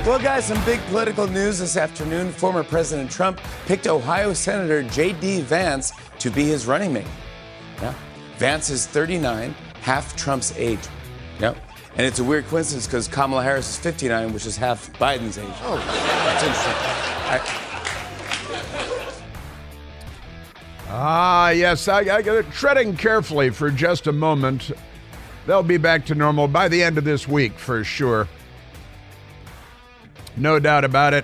Well, guys, some big political news this afternoon. Former President Trump picked Ohio Senator J.D. Vance to be his running mate. Yeah. Vance is 39, half Trump's age. Yep. And it's a weird coincidence because Kamala Harris is 59, which is half Biden's age. Oh, that's interesting. Yes, I got it. Treading carefully for just a moment. They'll be back to normal by the end of this week for sure. No doubt about it.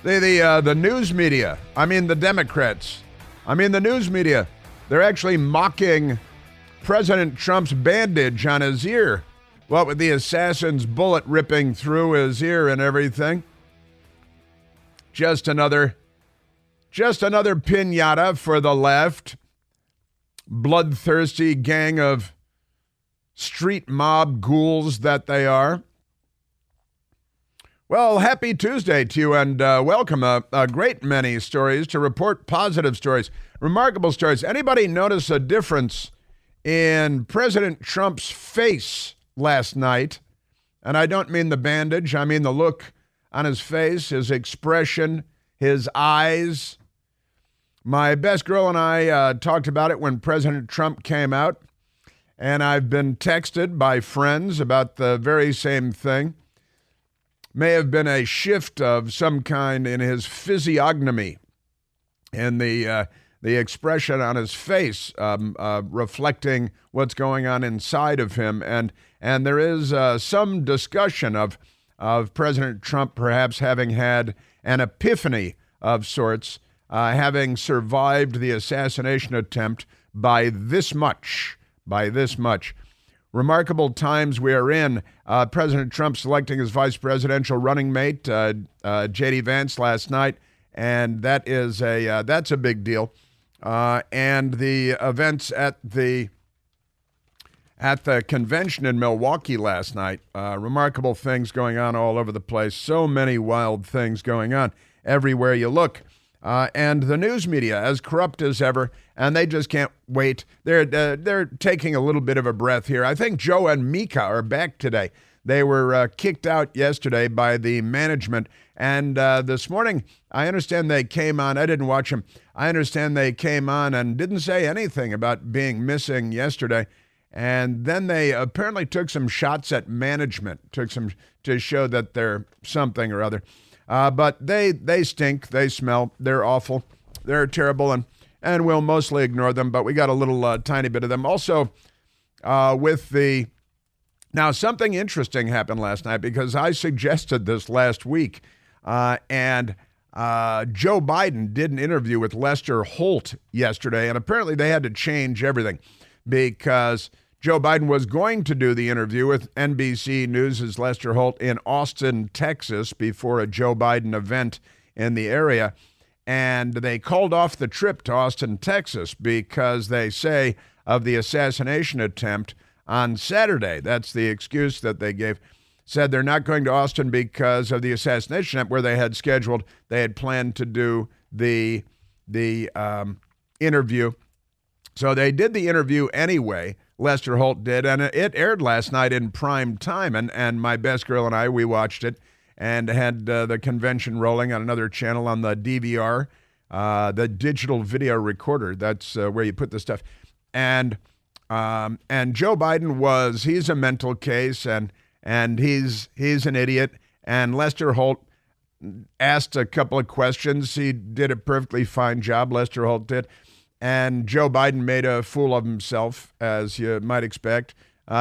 The news media, the Democrats, the news media, they're actually mocking President Trump's bandage on his ear. What with the assassin's bullet ripping through his ear and everything. Just another piñata for the left. Bloodthirsty gang of street mob ghouls that they are. Well, happy Tuesday to you and welcome. A great many stories to report, positive stories, remarkable stories. Anybody notice a difference in President Trump's face last night? And I don't mean the bandage. I mean the look on his face, his expression, his eyes. My best girl and I talked about it when President Trump came out, and I've been texted by friends about the very same thing. May have been a shift of some kind in his physiognomy and the expression on his face reflecting what's going on inside of him. And there is some discussion of President Trump perhaps having had an epiphany of sorts, having survived the assassination attempt by this much. Remarkable times we are in. President Trump selecting his vice presidential running mate, J.D. Vance, last night, and that's a big deal. And the events at the convention in Milwaukee last night, remarkable things going on all over the place. So many wild things going on everywhere you look. And the news media, as corrupt as ever, and they just can't wait. They're taking a little bit of a breath here. I think Joe and Mika are back today. They were kicked out yesterday by the management, and this morning, I understand they came on. I didn't watch them. I understand they came on and didn't say anything about being missing yesterday, and then they apparently took some shots at management, to show that they're something or other. But they stink, they smell, they're awful, they're terrible, and we'll mostly ignore them, but we got a little tiny bit of them. Also, now something interesting happened last night because I suggested this last week, and Joe Biden did an interview with Lester Holt yesterday, and apparently they had to change everything because Joe Biden was going to do the interview with NBC News' Lester Holt in Austin, Texas, before a Joe Biden event in the area. And they called off the trip to Austin, Texas, because they say of the assassination attempt on Saturday. That's the excuse that they gave. Said they're not going to Austin because of the assassination attempt where they had planned to do the interview. So they did the interview anyway. Lester Holt did, and it aired last night in prime time, and my best girl and I, we watched it and had the convention rolling on another channel on the DVR, the digital video recorder. That's where you put the stuff. And Joe Biden he's a mental case, and he's an idiot, and Lester Holt asked a couple of questions. He did a perfectly fine job, Lester Holt did. And Joe Biden made a fool of himself, as you might expect,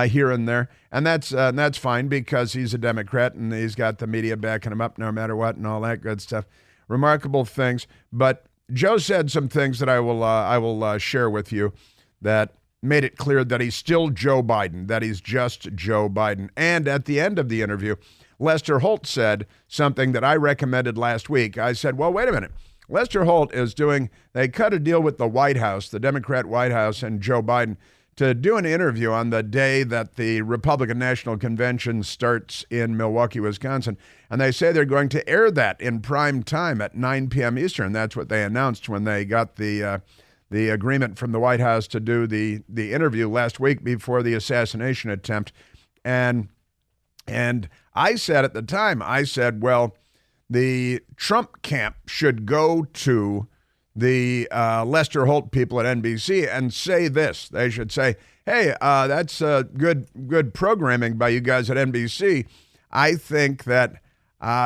here and there. And that's fine because he's a Democrat and he's got the media backing him up no matter what and all that good stuff. Remarkable things. But Joe said some things that I will share with you that made it clear that he's still Joe Biden, that he's just Joe Biden. And at the end of the interview, Lester Holt said something that I recommended last week. I said, well, wait a minute. Lester Holt they cut a deal with the White House, the Democrat White House, and Joe Biden to do an interview on the day that the Republican National Convention starts in Milwaukee, Wisconsin. And they say they're going to air that in prime time at 9 p.m. Eastern. That's what they announced when they got the agreement from the White House to do the interview last week before the assassination attempt. And And I said at the time, well, the Trump camp should go to the Lester Holt people at NBC and say this. They should say, hey, that's good programming by you guys at NBC. I think that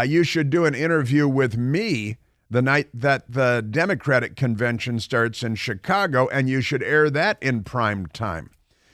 you should do an interview with me the night that the Democratic convention starts in Chicago, and you should air that in prime time,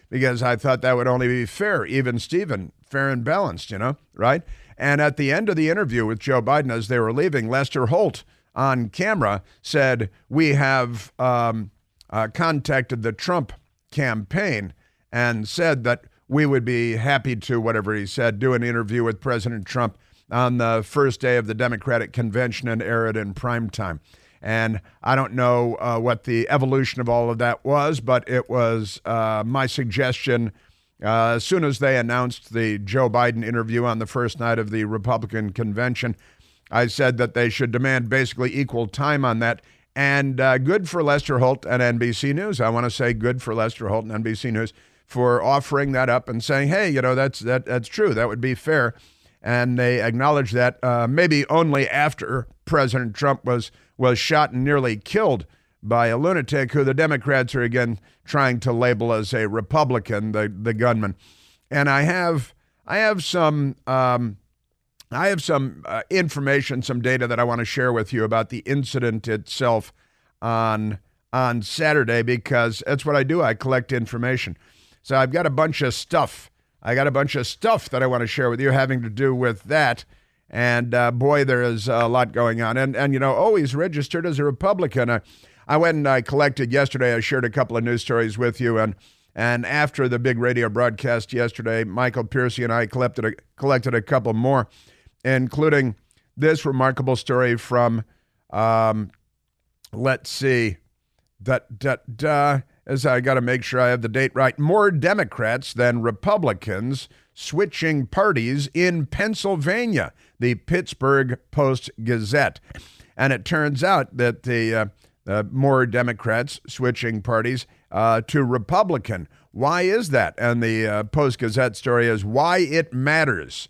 because I thought that would only be fair, even Steven, fair and balanced, right? And at the end of the interview with Joe Biden, as they were leaving, Lester Holt on camera said, we have contacted the Trump campaign and said that we would be happy to, whatever he said, do an interview with President Trump on the first day of the Democratic convention and air it in prime time. And I don't know what the evolution of all of that was, but it was my suggestion as soon as they announced the Joe Biden interview on the first night of the Republican convention. I said that they should demand basically equal time on that. And good for Lester Holt and NBC News. I want to say good for Lester Holt and NBC News for offering that up and saying, hey, that's true. That would be fair. And they acknowledged that maybe only after President Trump was shot and nearly killed by a lunatic who the Democrats are again trying to label as a Republican, the gunman. And I have some information, some data that I want to share with you about the incident itself on Saturday, because that's what I do. I collect information. So I've got a bunch of stuff. That I want to share with you having to do with that. And boy, there is a lot going on. And he's registered as a Republican. I went and I collected yesterday. I shared a couple of news stories with you. And after the big radio broadcast yesterday, Michael Piercy and I collected a couple more, including this remarkable story from, let's see, as I got to make sure I have the date right, more Democrats than Republicans switching parties in Pennsylvania, the Pittsburgh Post-Gazette. And it turns out that the more Democrats switching parties to Republican. Why is that? And the Post-Gazette story is why it matters.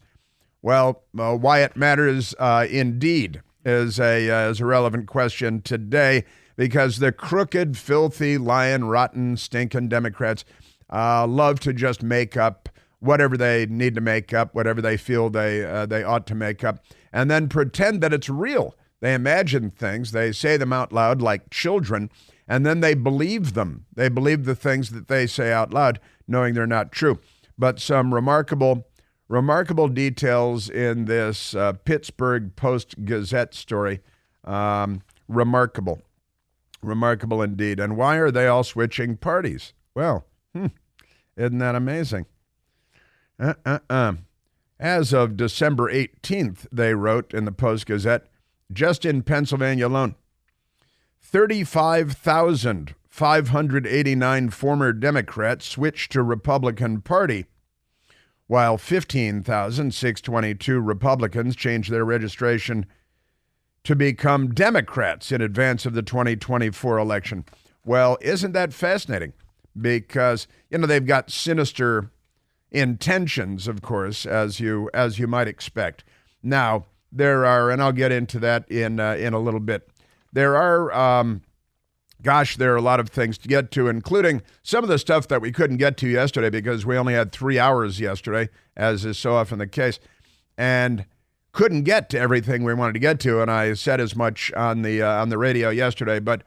Well, why it matters indeed is a relevant question today, because the crooked, filthy, lying, rotten, stinking Democrats love to just make up whatever they need to make up, whatever they feel they ought to make up, and then pretend that it's real. They imagine things, they say them out loud like children, and then they believe them. They believe the things that they say out loud, knowing they're not true. But some remarkable details in this Pittsburgh Post-Gazette story. Remarkable indeed. And why are they all switching parties? Well, isn't that amazing? As of December 18th, they wrote in the Post-Gazette, just in Pennsylvania alone, 35,589 former Democrats switched to Republican Party, while 15,622 Republicans changed their registration to become Democrats in advance of the 2024 election. Well, isn't that fascinating? Because, they've got sinister intentions, of course, as you might expect. Now, there are, and I'll get into that in a little bit, there are a lot of things to get to, including some of the stuff that we couldn't get to yesterday because we only had 3 hours yesterday, as is so often the case, and couldn't get to everything we wanted to get to. And I said as much on the radio yesterday. But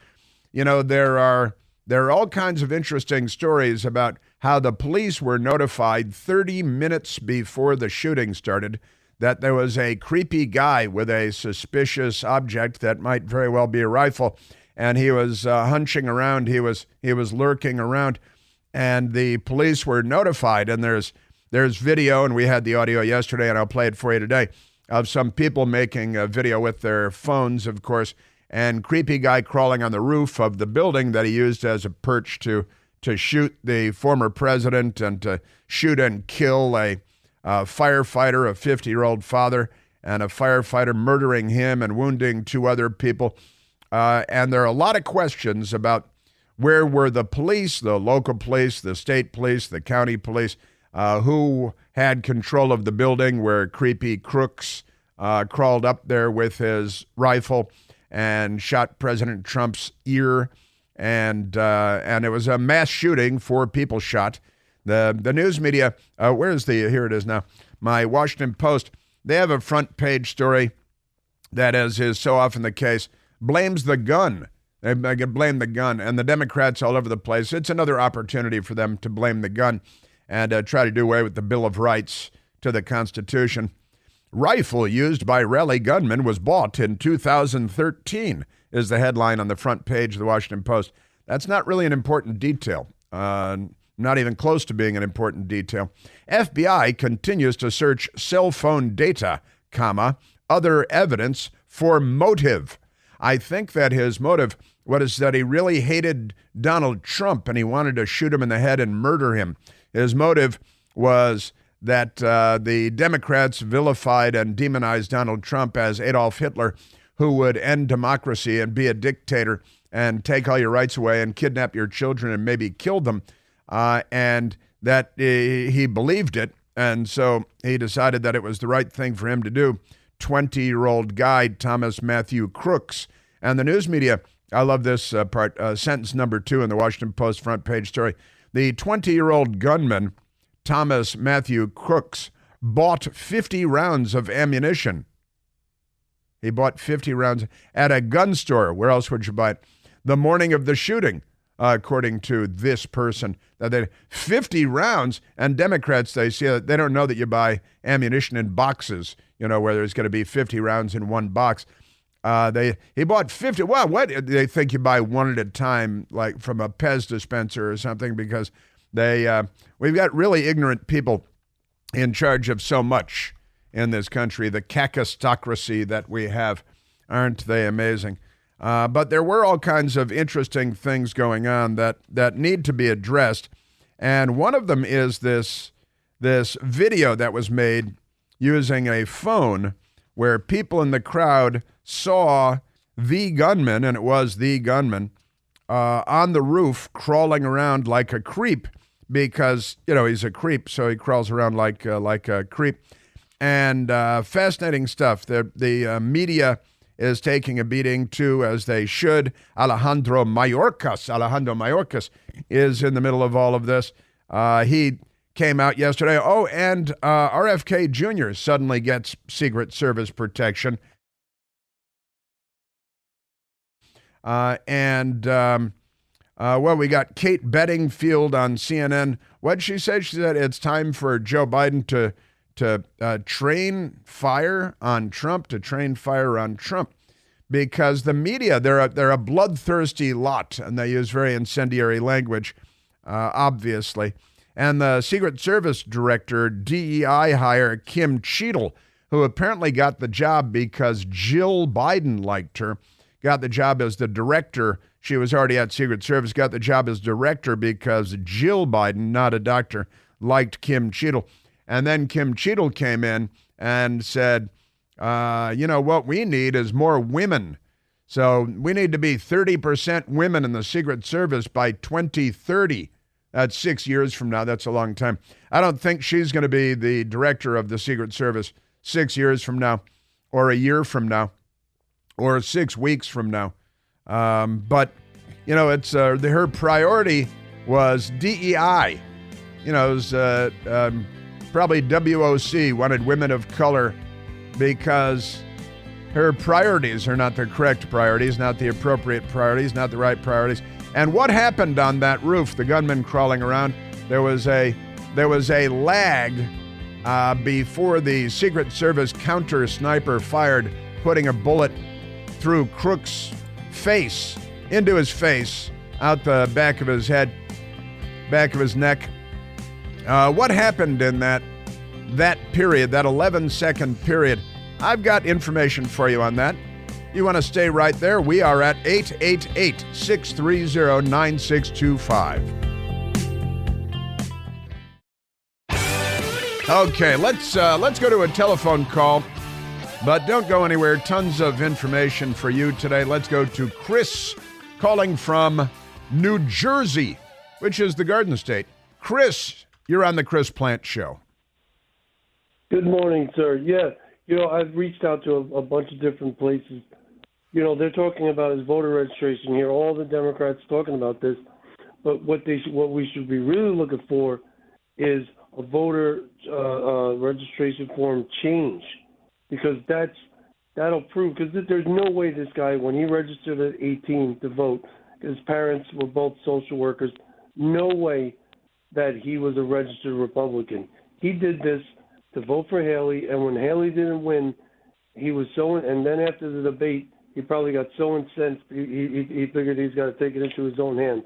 there are all kinds of interesting stories about how the police were notified 30 minutes before the shooting started that there was a creepy guy with a suspicious object that might very well be a rifle. And he was hunching around. He was lurking around, and the police were notified. And there's video, and we had the audio yesterday, and I'll play it for you today, of some people making a video with their phones, of course, and creepy guy crawling on the roof of the building that he used as a perch to shoot the former president and to shoot and kill a firefighter, a 50-year-old father, and a firefighter, murdering him and wounding 2 other people. And there are a lot of questions about where were the police, the local police, the state police, the county police, who had control of the building where creepy crooks crawled up there with his rifle and shot President Trump's ear. And it was a mass shooting. 4 people shot. The news media, here it is now, my Washington Post, they have a front page story that, as is so often the case, blames the gun. They blame the gun, and the Democrats all over the place. It's another opportunity for them to blame the gun and try to do away with the Bill of Rights to the Constitution. Rifle used by rally gunman was bought in 2013 is the headline on the front page of the Washington Post. That's not really an important detail. Not even close to being an important detail. FBI continues to search cell phone data, other evidence for motive. I think that his motive was that he really hated Donald Trump and he wanted to shoot him in the head and murder him. His motive was that the Democrats vilified and demonized Donald Trump as Adolf Hitler, who would end democracy and be a dictator and take all your rights away and kidnap your children and maybe kill them. And that he believed it. And so he decided that it was the right thing for him to do. 20-year-old guy, Thomas Matthew Crooks. And the news media, I love this part, sentence number 2 in the Washington Post front page story. The 20-year-old gunman, Thomas Matthew Crooks, bought 50 rounds of ammunition. He bought 50 rounds at a gun store. Where else would you buy it? The morning of the shooting, according to this person. That 50 rounds, and Democrats, they see that they don't know that you buy ammunition in boxes, where there's going to be 50 rounds in one box. He bought 50. Well, what? They think you buy one at a time, like from a Pez dispenser or something, because we've got really ignorant people in charge of so much in this country, the kakistocracy that we have. Aren't they amazing? But there were all kinds of interesting things going on that need to be addressed. And one of them is this video that was made using a phone where people in the crowd saw the gunman, and it was the gunman, on the roof crawling around like a creep because, he's a creep, so he crawls around like a creep. And fascinating stuff. The media is taking a beating, too, as they should. Alejandro Mayorkas is in the middle of all of this. He came out yesterday. Oh, and RFK Jr. suddenly gets Secret Service protection. We got Kate Bedingfield on CNN. What'd she say? She said it's time for Joe Biden to train fire on Trump, because the media, they're a bloodthirsty lot, and they use very incendiary language, obviously. And the Secret Service director, DEI hire Kim Cheadle, who apparently got the job because Jill Biden liked her, got the job as the director. She was already at Secret Service, got the job as director because Jill Biden, not a doctor, liked Kim Cheadle. And then Kim Cheadle came in and said, what we need is more women. So we need to be 30% women in the Secret Service by 2030. That's 6 years from now. That's a long time. I don't think she's going to be the director of the Secret Service 6 years from now, or a year from now, or 6 weeks from now. But it's her priority was DEI. It was probably WOC, wanted women of color, because her priorities are not the correct priorities, not the appropriate priorities, not the right priorities. And what happened on that roof, the gunman crawling around, there was a lag before the Secret Service counter sniper fired, putting a bullet through Crook's face, into his face, out the back of his head, back of his neck. What happened in that period, that 11-second period? I've got information for you on that. You want to stay right there? We are at 888-630-9625. Okay, let's go to a telephone call, but don't go anywhere. Tons of information for you today. Let's go to Chris, calling from New Jersey, which is the Garden State. Chris, You're on the Chris Plant Show. Good morning, sir. Yeah, I've reached out to a bunch of different places. They're talking about his voter registration here. All the Democrats talking about this, but what we should be really looking for is a voter registration form change, because that'll prove. Because there's no way this guy, when he registered at 18 to vote, his parents were both social workers. No way that he was a registered Republican. He did this to vote for Haley, and when Haley didn't win, he was and then after the debate, he probably got so incensed, he figured he's got to take it into his own hands.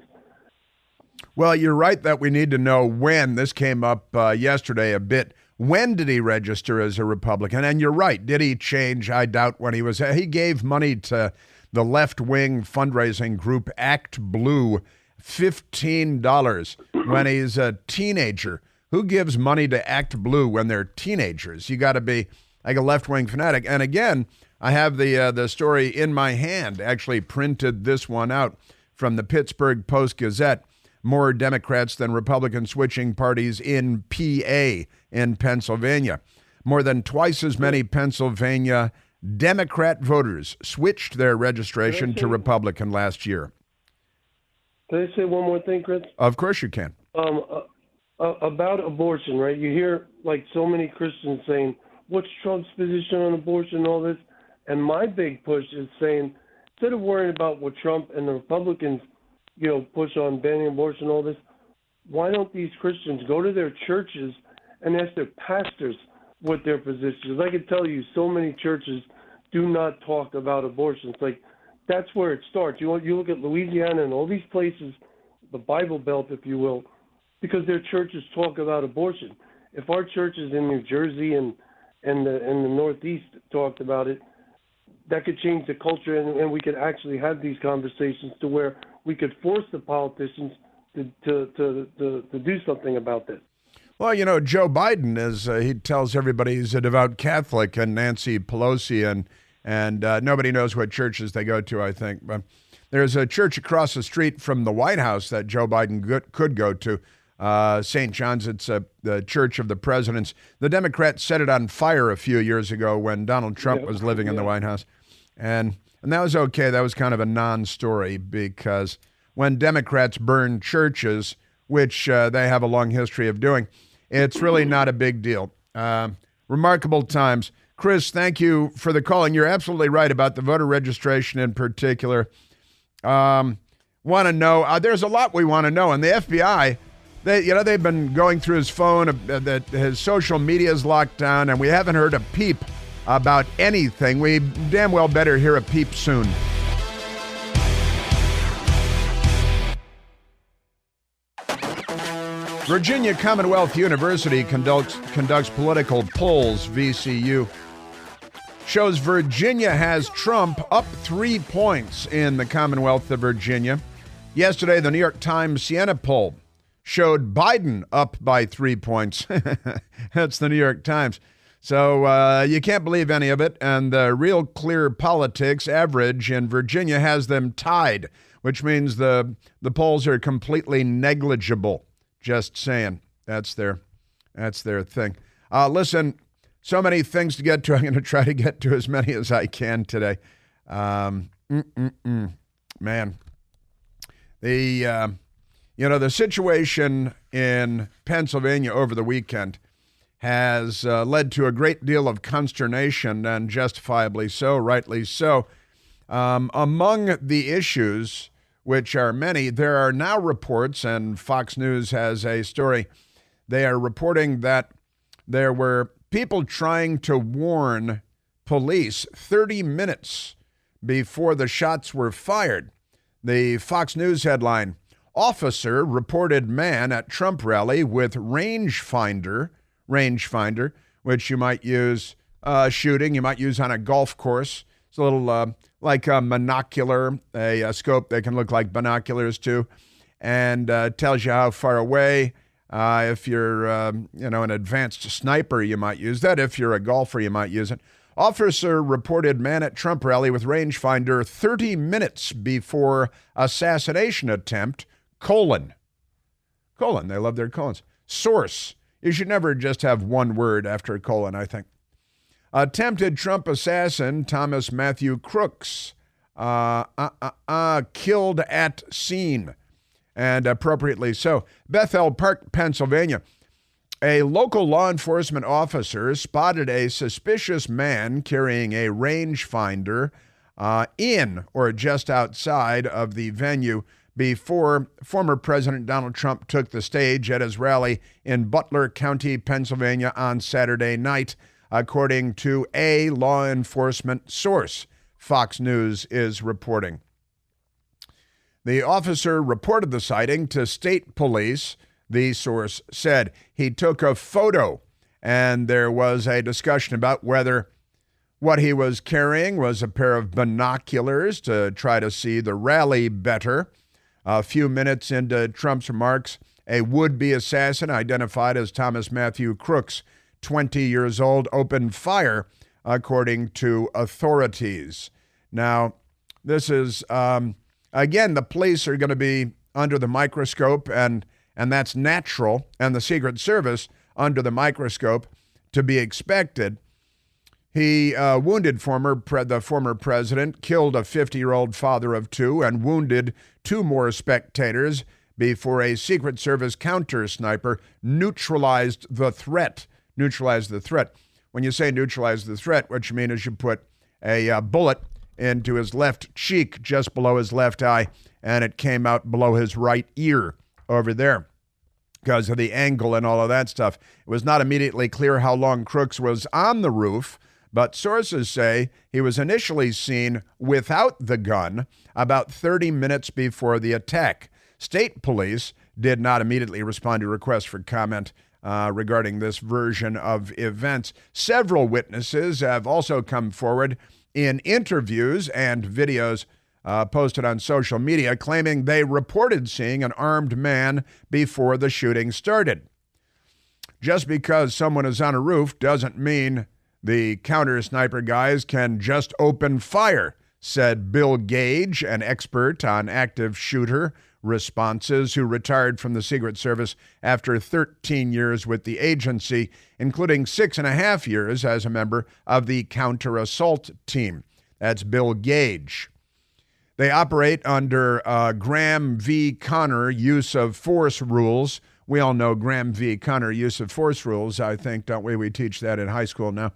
Well, you're right that we need to know when. This came up yesterday a bit. When did he register as a Republican? And you're right. Did he change? I doubt when he gave money to the left-wing fundraising group Act Blue, $15 when he's a teenager. Who gives money to Act Blue when they're teenagers? You got to be like a left-wing fanatic. And again, I have the story in my hand. Actually printed this one out from the Pittsburgh Post-Gazette. More Democrats than Republicans switching parties in PA in Pennsylvania. More than twice as many Pennsylvania Democrat voters switched their registration to Republican last year. Can I say one more thing, Chris? Of course you can. About abortion, right? You hear like so many Christians saying, what's Trump's position on abortion and all this? And my big push is saying, instead of worrying about what Trump and the Republicans, push on banning abortion and all this, why don't these Christians go to their churches and ask their pastors what their position is? I can tell you so many churches do not talk about abortion. It's like, that's where it starts. You look at Louisiana and all these places, the Bible Belt, if you will, because their churches talk about abortion. If our churches in New Jersey and the Northeast talked about it, that could change the culture, and we could actually have these conversations to where we could force the politicians to do something about this. Well, Joe Biden he tells everybody he's a devout Catholic, and Nancy Pelosi and nobody knows what churches they go to, I think. But there's a church across the street from the White House that Joe Biden could go to. St. John's, it's the Church of the Presidents. The Democrats set it on fire a few years ago when Donald Trump was living in the White House. And that was okay. That was kind of a non-story, because when Democrats burn churches, which they have a long history of doing, it's really not a big deal. Remarkable times. Chris, thank you for the call. And you're absolutely right about the voter registration in particular. Want to know, there's a lot we want to know. And the FBI, they've been going through his phone, that his social media is locked down, and we haven't heard a peep about anything. We damn well better hear a peep soon. Virginia Commonwealth University conducts political polls, VCU. Shows Virginia has Trump up 3 points in the Commonwealth of Virginia. Yesterday, the New York Times Siena poll showed Biden up by 3 points. That's the New York Times. So you can't believe any of it. And the Real Clear Politics average in Virginia has them tied, which means the polls are completely negligible. Just saying. That's their thing. Listen, so many things to get to. I'm going to try to get to as many as I can today. Man. The situation in Pennsylvania over the weekend has led to a great deal of consternation, and justifiably so, rightly so. Among the issues, which are many, there are now reports, and Fox News has a story, they are reporting that there were people trying to warn police 30 minutes before the shots were fired. The Fox News headline, officer reported man at Trump rally with rangefinder, which you might use shooting, you might use on a golf course. It's a little like a monocular, a scope that can look like binoculars too, and tells you how far away. If you're an advanced sniper, you might use that. If you're a golfer, you might use it. Officer reported man at Trump rally with rangefinder 30 minutes before assassination attempt, : They love their colons. source. You should never just have one word after a colon, I think. Attempted Trump assassin Thomas Matthew Crooks killed at scene, and appropriately so. Bethel Park, Pennsylvania. A local law enforcement officer spotted a suspicious man carrying a rangefinder in or just outside of the venue before former President Donald Trump took the stage at his rally in Butler County, Pennsylvania on Saturday night, according to a law enforcement source, Fox News is reporting. The officer reported the sighting to state police. The source said he took a photo, and there was a discussion about whether what he was carrying was a pair of binoculars to try to see the rally better. A few minutes into Trump's remarks, a would-be assassin identified as Thomas Matthew Crooks, 20 years old, opened fire, according to authorities. Now, this is, again, the police are going to be under the microscope, and that's natural, and the Secret Service under the microscope to be expected. He wounded the former president, killed a 50-year-old father of two, and wounded two more spectators before a Secret Service counter sniper neutralized the threat. When you say neutralize the threat, what you mean is you put a bullet into his left cheek just below his left eye, and it came out below his right ear over there because of the angle and all of that stuff. It was not immediately clear how long Crooks was on the roof, but sources say he was initially seen without the gun about 30 minutes before the attack. State police did not immediately respond to requests for comment regarding this version of events. Several witnesses have also come forward in interviews and videos posted on social media claiming they reported seeing an armed man before the shooting started. Just because someone is on a roof doesn't mean the counter sniper guys can just open fire, said Bill Gage, an expert on active shooter responses who retired from the Secret Service after 13 years with the agency, including 6.5 years as a member of the counter-assault team. That's Bill Gage. They operate under Graham v. Connor use of force rules. We all know Graham v. Connor use of force rules, I think, don't we? We teach that in high school now.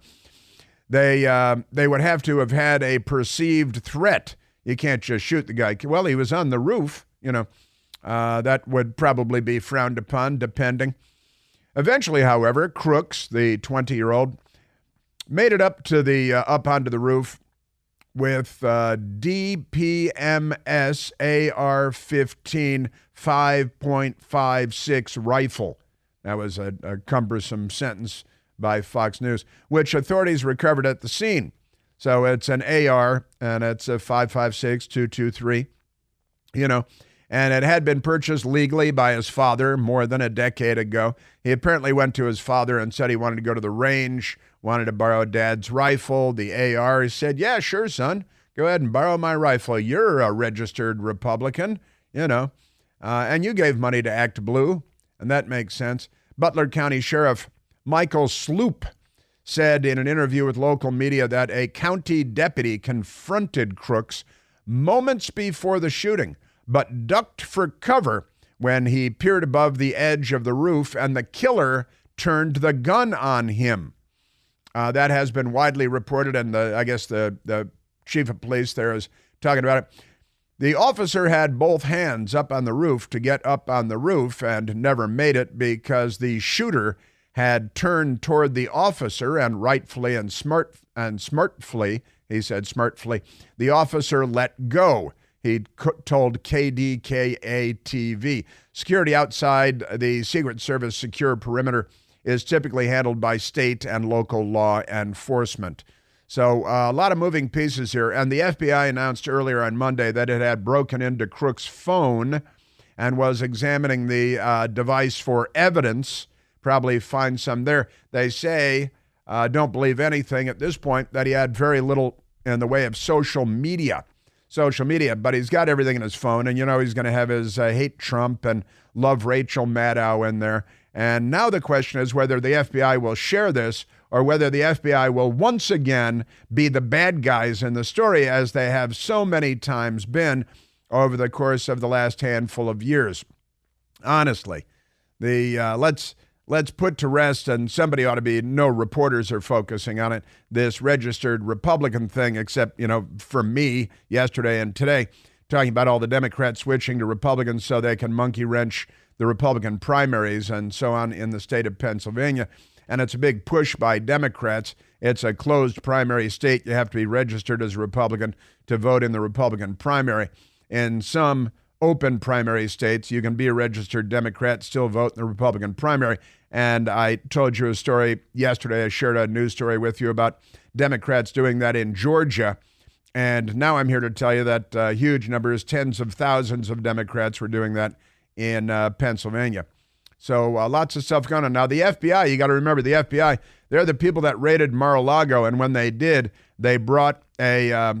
They would have to have had a perceived threat. You can't just shoot the guy. Well, he was on the roof, that would probably be frowned upon, depending. Eventually, however, Crooks, the 20-year-old, made it up onto the roof with DPMS AR-15 5.56 rifle. That was a cumbersome sentence by Fox News, which authorities recovered at the scene. So it's an AR, and it's a 5.56 223, and it had been purchased legally by his father more than a decade ago. He apparently went to his father and said he wanted to go to the range, wanted to borrow Dad's rifle, the AR. He said, yeah, sure, son. Go ahead and borrow my rifle. You're a registered Republican, and you gave money to Act Blue, and that makes sense. Butler County Sheriff Michael Sloop said in an interview with local media that a county deputy confronted Crooks moments before the shooting, but ducked for cover when he peered above the edge of the roof and the killer turned the gun on him. That has been widely reported, and I guess the chief of police there is talking about it. The officer had both hands up on the roof to get up on the roof and never made it because the shooter had turned toward the officer and rightfully and smartly, he said smartly, the officer let go. He told KDKA-TV. Security outside the Secret Service secure perimeter is typically handled by state and local law enforcement. So a lot of moving pieces here. And the FBI announced earlier on Monday that it had broken into Crooks' phone and was examining the device for evidence, probably find some there. They say, don't believe anything at this point, that he had very little in the way of social media, but he's got everything in his phone, and he's going to have his hate Trump and love Rachel Maddow in there, And now the question is whether the FBI will share this or whether the FBI will once again be the bad guys in the story, as they have so many times been over the course of the last handful of years. Honestly, let's put to rest, and somebody ought to be, no reporters are focusing on it, this registered Republican thing, except, for me yesterday and today, talking about all the Democrats switching to Republicans so they can monkey wrench the Republican primaries and so on in the state of Pennsylvania. And it's a big push by Democrats. It's a closed primary state. You have to be registered as a Republican to vote in the Republican primary. In some open primary states, you can be a registered Democrat, still vote in the Republican primary. And I told you a story yesterday. I shared a news story with you about Democrats doing that in Georgia. And now I'm here to tell you that huge numbers, tens of thousands of Democrats were doing that in Pennsylvania. So lots of stuff going on. Now, the FBI, you got to remember, the FBI, they're the people that raided Mar-a-Lago. And when they did, they brought a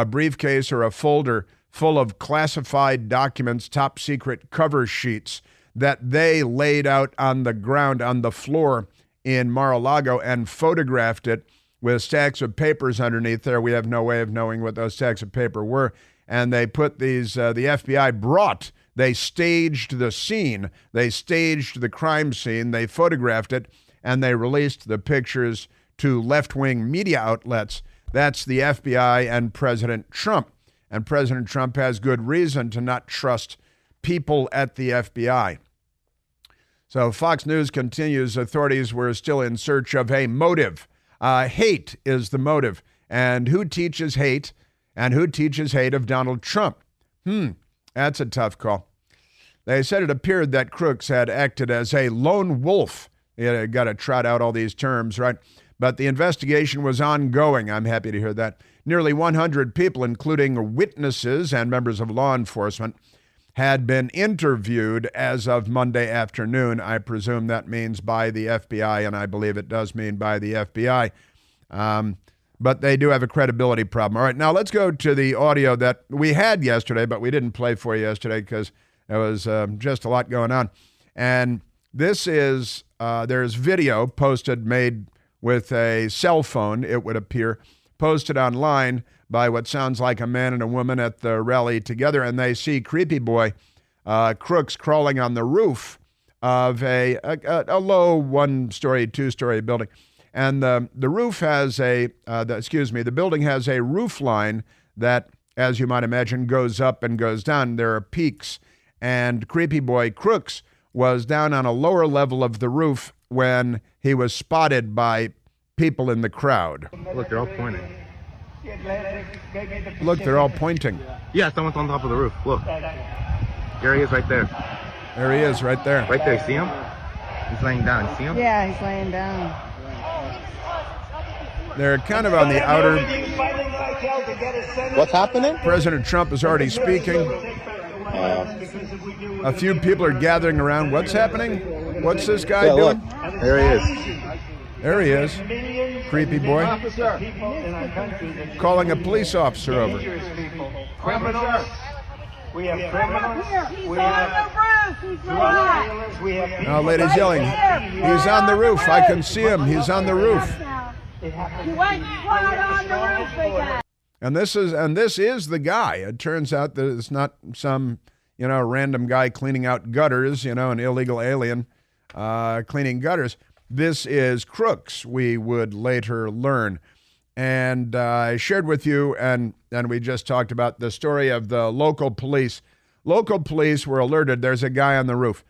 briefcase or a folder full of classified documents, top secret cover sheets that they laid out on the ground, on the floor in Mar-a-Lago, and photographed it with stacks of papers underneath there. We have no way of knowing what those stacks of paper were. And they put these, the FBI they staged the scene. They staged the crime scene. They photographed it, and they released the pictures to left-wing media outlets. That's the FBI and President Trump. And President Trump has good reason to not trust people at the FBI. So Fox News continues, authorities were still in search of a motive. Hate is the motive. And who teaches hate? And who teaches hate of Donald Trump? That's a tough call. They said it appeared that Crooks had acted as a lone wolf. You got to trot out all these terms, right? But the investigation was ongoing. I'm happy to hear that. Nearly 100 people, including witnesses and members of law enforcement, had been interviewed as of Monday afternoon. I presume that means by the FBI, and I believe it does mean by the FBI. But they do have a credibility problem. All right, now let's go to the audio that we had yesterday, but we didn't play for you yesterday because there was just a lot going on. And this is, there's video posted, made with a cell phone, it would appear, posted online by what sounds like a man and a woman at the rally together, and they see Creepy Boy Crooks crawling on the roof of a low one-story, two-story building. And the roof has the building has a roof line that, as you might imagine, goes up and goes down. There are peaks. And Creepy Boy Crooks was down on a lower level of the roof when he was spotted by people in the crowd. Look, they're all pointing. Look, they're all pointing. Yeah, someone's on top of the roof. Look. There he is right there. There he is right there. Right there, see him? He's laying down. See him? Yeah, he's laying down. They're kind of on the outer... What's happening? President Trump is already speaking. A few people are gathering around. What's happening? What's this guy doing? Look. There he is. There he is. Creepy boy. Calling a police officer over. Criminals. We have criminals. Now, ladies yelling, he's on the roof. I can see him. He's on the roof. And this is the guy. It turns out that it's not some, random guy cleaning out gutters, an illegal alien cleaning gutters. This is Crooks, we would later learn. And I shared with you, and we just talked about the story of the local police. Local police were alerted there's a guy on the roof.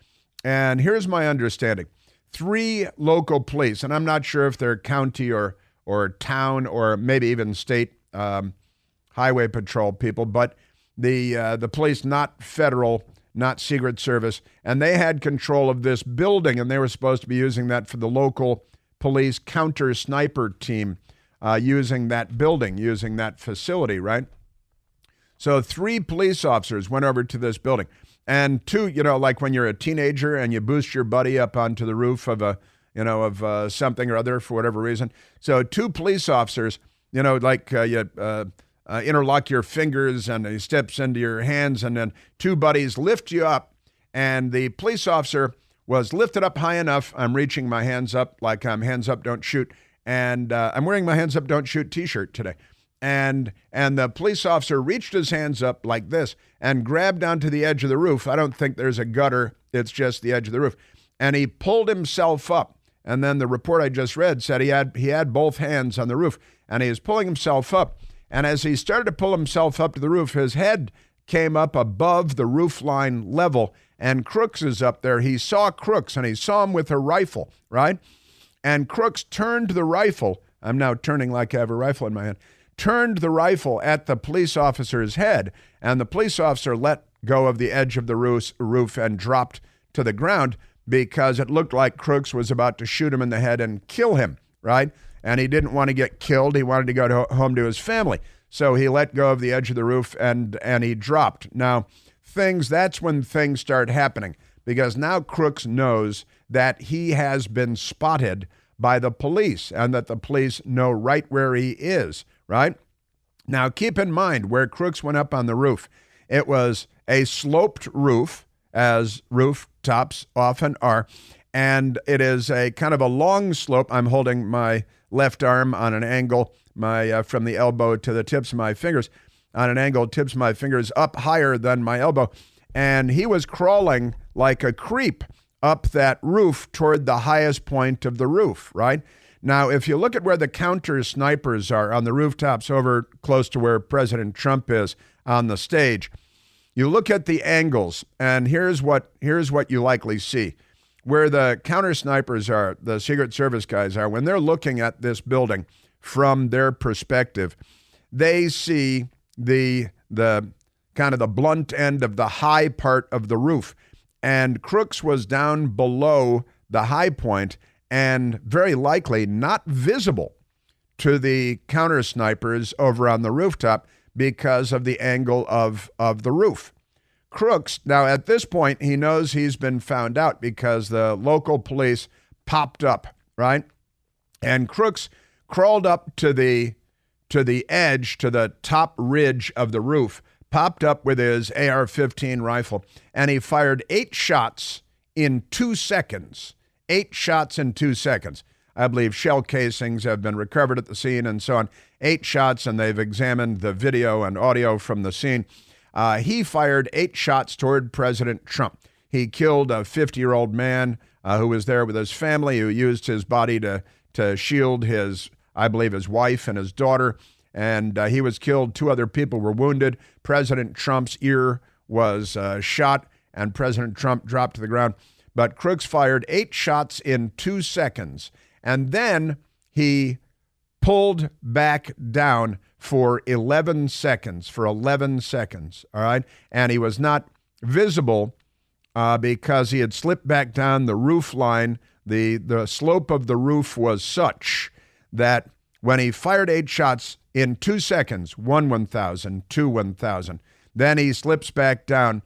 And here's my understanding. 3 local police, and I'm not sure if they're county or town or maybe even state highway patrol people, but the police, not federal, not Secret Service, and they had control of this building, and they were supposed to be using that for the local police counter sniper team, using that building, using that facility, right? So 3 police officers went over to this building, and 2, like when you're a teenager and you boost your buddy up onto the roof of something or other for whatever reason. So 2 police officers, interlock your fingers and he steps into your hands, and then 2 buddies lift you up, and the police officer was lifted up high enough. I'm reaching my hands up like I'm hands up, don't shoot. And I'm wearing my hands up, don't shoot t-shirt today. And the police officer reached his hands up like this and grabbed onto the edge of the roof. I don't think there's a gutter. It's just the edge of the roof. And he pulled himself up. And then the report I just read said he had both hands on the roof, and he was pulling himself up. And as he started to pull himself up to the roof, his head came up above the roof line level, and Crooks is up there. He saw Crooks, and he saw him with a rifle, right? And Crooks turned the rifle. I'm now turning like I have a rifle in my hand. Turned the rifle at the police officer's head, and the police officer let go of the edge of the roof and dropped to the ground because it looked like Crooks was about to shoot him in the head and kill him, right? And he didn't want to get killed. He wanted to go home to his family. So he let go of the edge of the roof and he dropped. Now, that's when things start happening, because now Crooks knows that he has been spotted by the police and that the police know right where he is, right? Now, keep in mind where Crooks went up on the roof. It was a sloped roof, as rooftops often are, and it is a kind of a long slope. I'm holding my left arm on an angle, from the elbow to the tips of my fingers, on an angle, tips of my fingers up higher than my elbow. And he was crawling like a creep up that roof toward the highest point of the roof, right? Now, if you look at where the counter snipers are on the rooftops over close to where President Trump is on the stage, you look at the angles, and here's what you likely see. Where the counter snipers are, the Secret Service guys are, when they're looking at this building from their perspective, they see the kind of the blunt end of the high part of the roof. And Crooks was down below the high point and very likely not visible to the counter snipers over on the rooftop because of the angle of the roof. Crooks, now at this point, he knows he's been found out because the local police popped up, right? And Crooks crawled up to the edge, to the top ridge of the roof, popped up with his AR-15 rifle, and he fired 8 shots in 2 seconds. 8 shots in 2 seconds. I believe shell casings have been recovered at the scene and so on. 8 shots, and they've examined the video and audio from the scene. He fired 8 shots toward President Trump. He killed a 50-year-old man who was there with his family, who used his body to shield his wife and his daughter. And he was killed. 2 other people were wounded. President Trump's ear was shot, and President Trump dropped to the ground. But Crooks fired 8 shots in 2 seconds. And then he pulled back down for 11 seconds, all right? And he was not visible because he had slipped back down the roof line. The slope of the roof was such that when he fired 8 shots in 2 seconds, 1,000, 2, 1,000, then he slips back down,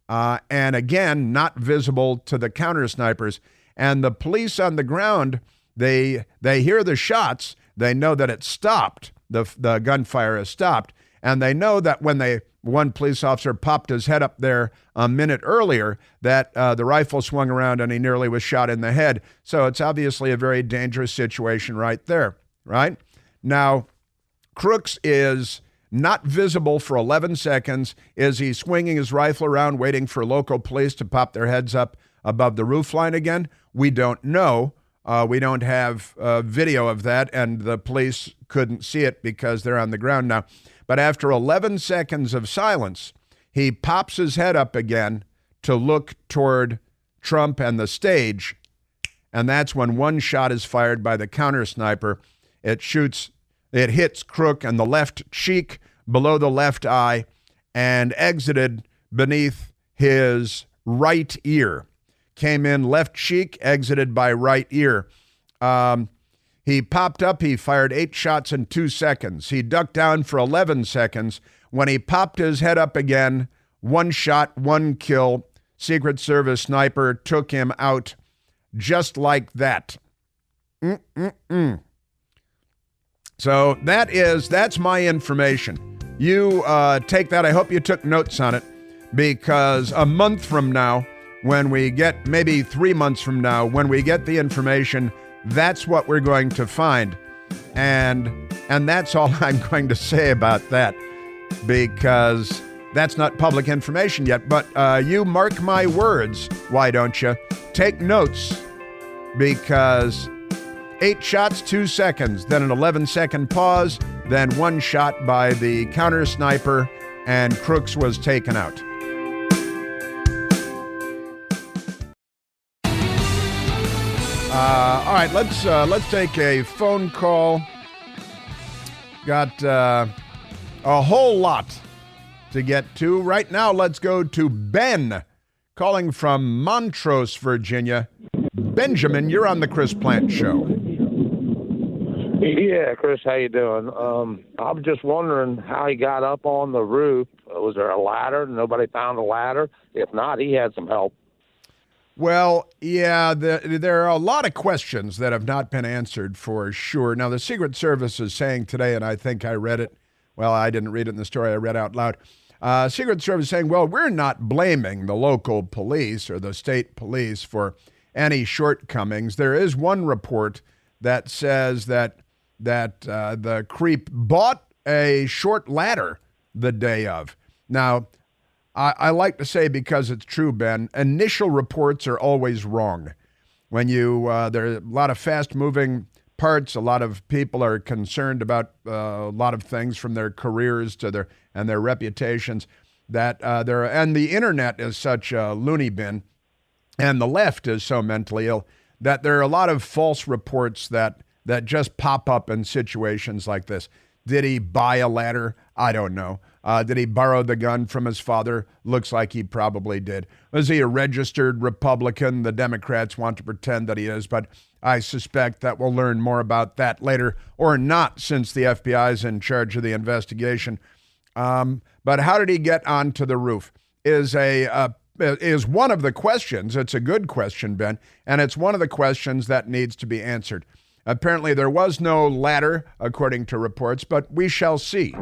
and again, not visible to the counter snipers. And the police on the ground, they hear the shots. They know that it stopped. The gunfire has stopped. And they know that when one police officer popped his head up there a minute earlier, that the rifle swung around and he nearly was shot in the head. So it's obviously a very dangerous situation right there, right? Now, Crooks is not visible for 11 seconds. Is he swinging his rifle around waiting for local police to pop their heads up above the roof line again? We don't know. We don't have video of that, and the police couldn't see it because they're on the ground now. But after 11 seconds of silence, he pops his head up again to look toward Trump and the stage, and that's when one shot is fired by the counter sniper. It hits Crook in the left cheek, below the left eye, and exited beneath his right ear. Came in left cheek, exited by right ear. He popped up, he fired 8 shots in 2 seconds. He ducked down for 11 seconds. When he popped his head up again, 1 shot, 1 kill. Secret Service sniper took him out just like that. So that's my information. You take that. I hope you took notes on it, because a month from now, when we get, maybe 3 months from now, when we get the information, that's what we're going to find. And that's all I'm going to say about that, because that's not public information yet. But you mark my words, why don't you? Take notes, because 8 shots, 2 seconds, then an 11-second pause, then 1 shot by the counter sniper, and Crooks was taken out. All right, let's take a phone call. Got a whole lot to get to. Right now, let's go to Ben, calling from Montrose, Virginia. Benjamin, you're on the Chris Plant Show. Yeah, Chris, how you doing? I'm just wondering how he got up on the roof. Was there a ladder? Nobody found a ladder? If not, he had some help. Well, yeah, there are a lot of questions that have not been answered for sure. Now, the Secret Service is saying today, and I think I read it. Well, I didn't read it in the story. I read out loud. Secret Service saying, well, we're not blaming the local police or the state police for any shortcomings. There is one report that says that the creep bought a short ladder the day of. Now, I like to say, because it's true, Ben, initial reports are always wrong. When there are a lot of fast-moving parts, a lot of people are concerned about a lot of things, from their careers to their reputations. And the internet is such a loony bin, and the left is so mentally ill, that there are a lot of false reports that just pop up in situations like this. Did he buy a ladder? I don't know. Did he borrow the gun from his father? Looks like he probably did. Was he a registered Republican? The Democrats want to pretend that he is, but I suspect that we'll learn more about that later, or not, since the FBI is in charge of the investigation. But how did he get onto the roof is one of the questions. It's a good question, Ben, and it's one of the questions that needs to be answered. Apparently, there was no ladder, according to reports, but we shall see.